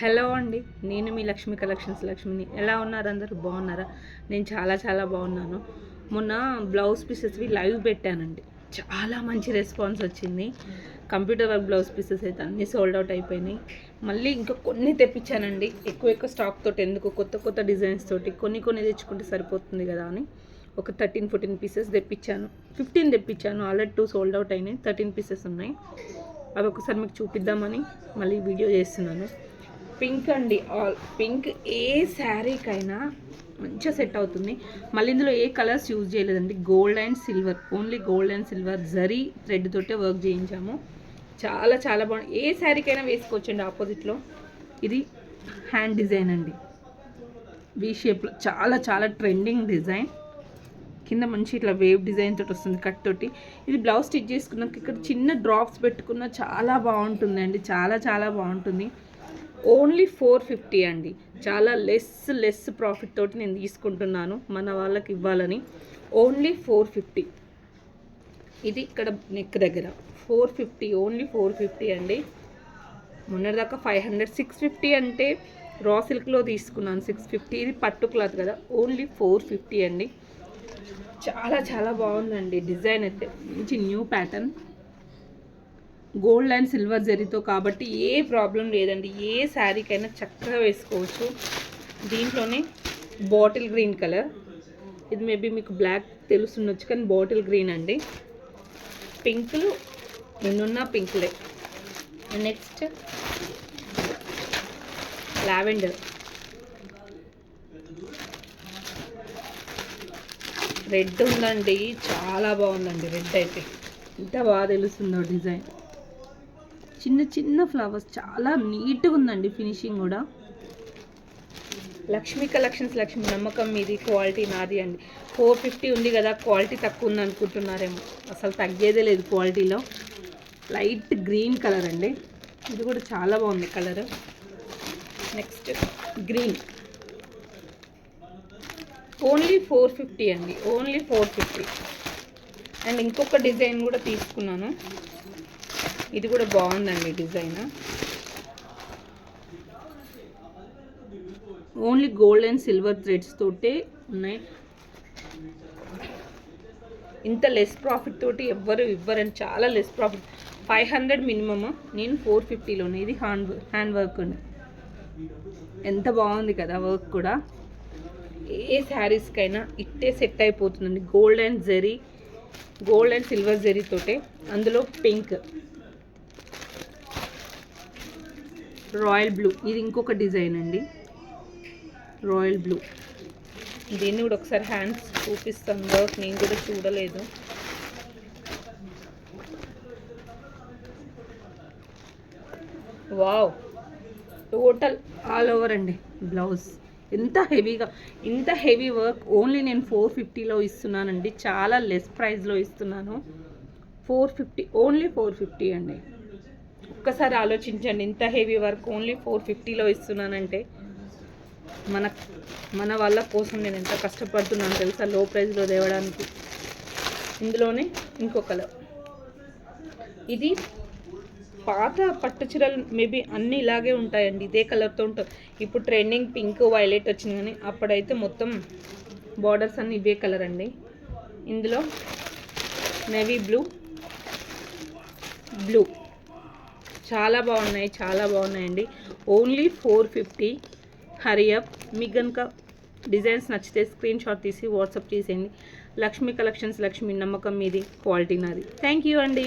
Hello అండి, నేను మీ Lakshmi collections లక్ష్మిని. ఎలా ఉన్నారు? అందరూ బాగున్నారా? నేను చాలా చాలా బాగున్నాను. మొన్న బ్లౌజ్ పీసెస్వి లైవ్ పెట్టానండి. చాలా మంచి రెస్పాన్స్ వచ్చింది. కంప్యూటర్ వర్క్ బ్లౌజ్ పీసెస్ అయితే అన్నీ సోల్డ్ అవుట్ అయిపోయినాయి. మళ్ళీ ఇంకా కొన్ని తెప్పించానండి. ఎక్కువ స్టాక్ తోటి ఎందుకు, కొత్త డిజైన్స్ తోటి కొన్ని తెచ్చుకుంటే సరిపోతుంది కదా అని ఒక 13-14 పీసెస్ తెప్పించాను. 15 తెప్పించాను. ఆల్రెడీ 2 సోల్డ్ అవుట్ అయినాయి. 13 పీసెస్ ఉన్నాయి. అవి ఒకసారి మీకు చూపిద్దామని మళ్ళీ వీడియో చేస్తున్నాను. పింక్ అండి, ఆల్ పింక్. ఏ శారీకైనా మంచిగా సెట్ అవుతుంది. మళ్ళీ ఇందులో ఏ కలర్స్ యూజ్ చేయలేదండి. Gold and silver, only gold and silver zari thread తోటే వర్క్ చేయించాము. చాలా చాలా బాగుంది. ఏ శారీకైనా వేసుకోవచ్చండి. ఆపోజిట్లో ఇది హ్యాండ్ డిజైన్ అండి, వీ షేప్లో. చాలా చాలా ట్రెండింగ్ డిజైన్. కింద మంచి ఇట్లా వేవ్ డిజైన్ తోటి వస్తుంది, కట్ తోటి. ఇది బ్లౌజ్ స్టిచ్ చేసుకున్నాక ఇక్కడ చిన్న డ్రాప్స్ పెట్టుకున్న చాలా బాగుంటుంది అండి. చాలా చాలా బాగుంటుంది. ఓన్లీ 450 అండి. చాలా లెస్ ప్రాఫిట్ తోటి నేను తీసుకుంటున్నాను, మన వాళ్ళకి ఇవ్వాలని. ఓన్లీ 450. ఇది ఇక్కడ నెక్ దగ్గర 450, ఓన్లీ 450 అండి. మొన్నటిదాకా 500, 650 అంటే రా సిల్క్లో తీసుకున్నాను. 650. ఇది పట్టు క్లాత్ కదా, ఓన్లీ 450 అండి. చాలా చాలా బాగుందండి డిజైన్ అయితే. మంచి new pattern, gold and silver జరీతో కాబట్టి ఏ ప్రాబ్లం లేదండి. ఏ శారీకైనా చక్కగా వేసుకోవచ్చు. దీంట్లోనే బాటిల్ గ్రీన్ కలర్, ఇది మేబీ మీకు బ్లాక్ తెలుస్తుండొచ్చు కానీ బాటిల్ గ్రీన్ అండి. పింకులు నిన్నున్న పింకులే. నెక్స్ట్ లావెండర్, రెడ్ ఉందండి. చాలా బాగుందండి రెడ్ అయితే. ఎంత బాగా తెలుస్తుందో డిజైన్. చిన్న ఫ్లవర్స్, చాలా నీట్గా ఉందండి ఫినిషింగ్ కూడా. లక్ష్మీ కలెక్షన్స్ లక్ష్మి, నమ్మకం మీది, క్వాలిటీ నాది అండి. 450 ఉంది కదా, క్వాలిటీ తక్కువ ఉంది అనుకుంటున్నారేమో. అసలు తగ్గేదే లేదు క్వాలిటీలో. లైట్ గ్రీన్ కలర్ అండి, ఇది కూడా చాలా బాగుంది కలర్. నెక్స్ట్ గ్రీన్, ఓన్లీ 450 అండి. ఓన్లీ 450. అండ్ ఇంకొక డిజైన్ కూడా తీసుకున్నాను. ఇది కూడా బాగుందండి design. Only gold and silver threads తోటే ఉన్నాయి. ఇంత లెస్ ప్రాఫిట్ తోటి ఎవ్వరు ఇవ్వరని, చాలా లెస్ ప్రాఫిట్. 500 మినిమమ్, నేను 450లోనే. ఇది హ్యాండ్ వర్క్ అండి. ఎంత బాగుంది కదా వర్క్ కూడా. ఏ శారీస్కైనా ఇట్టే సెట్ అయిపోతుందండి. గోల్డ్ అండ్ సిల్వర్ జరీతోటే. అందులో పింక్, రాయల్ బ్లూ, ఇది ఇంకొక డిజైన్ అండి. రాయల్ బ్లూ, దీన్ని కూడా ఒకసారి హ్యాండ్స్ చూపిస్తాను. వర్క్ నేను కూడా చూడలేదు. వావ్, టోటల్ ఆల్ ఓవర్ అండి బ్లౌజ్. ఇంత హెవీ వర్క్ ఓన్లీ నేను 450లో ఇస్తున్నానండి. చాలా లెస్ ప్రైస్లో ఇస్తున్నాను. 450, ఓన్లీ 450 అండి. ఒక్కసారి ఆలోచించండి, ఇంత హెవీ వర్క్ ఓన్లీ 450లో ఇస్తున్నానంటే మన వాళ్ళ కోసం నేను ఎంత కష్టపడుతున్నాను తెలుసా, లో ప్రైస్లో తేవడానికి. ఇందులోనే ఇంకో కలర్, ఇది పాత పట్టు చీరలు మేబీ అన్నీ ఇలాగే ఉంటాయండి, ఇదే కలర్తో ఉంటుంది. ఇప్పుడు ట్రెండింగ్ పింక్, వైలెట్ వచ్చింది కానీ అప్పుడైతే మొత్తం బార్డర్స్ అన్నీ ఇవే కలర్ అండి. ఇందులో నేవీ బ్లూ, చాలా బాగున్నాయండి. ఓన్లీ 450. Hurry up. మీకు కనుక డిజైన్స్ నచ్చితే స్క్రీన్ షాట్ తీసి వాట్సాప్ చేసేయండి. లక్ష్మీ కలెక్షన్స్ లక్ష్మి, నమ్మకం మీది, క్వాలిటీ నాది. థ్యాంక్ యూ అండి.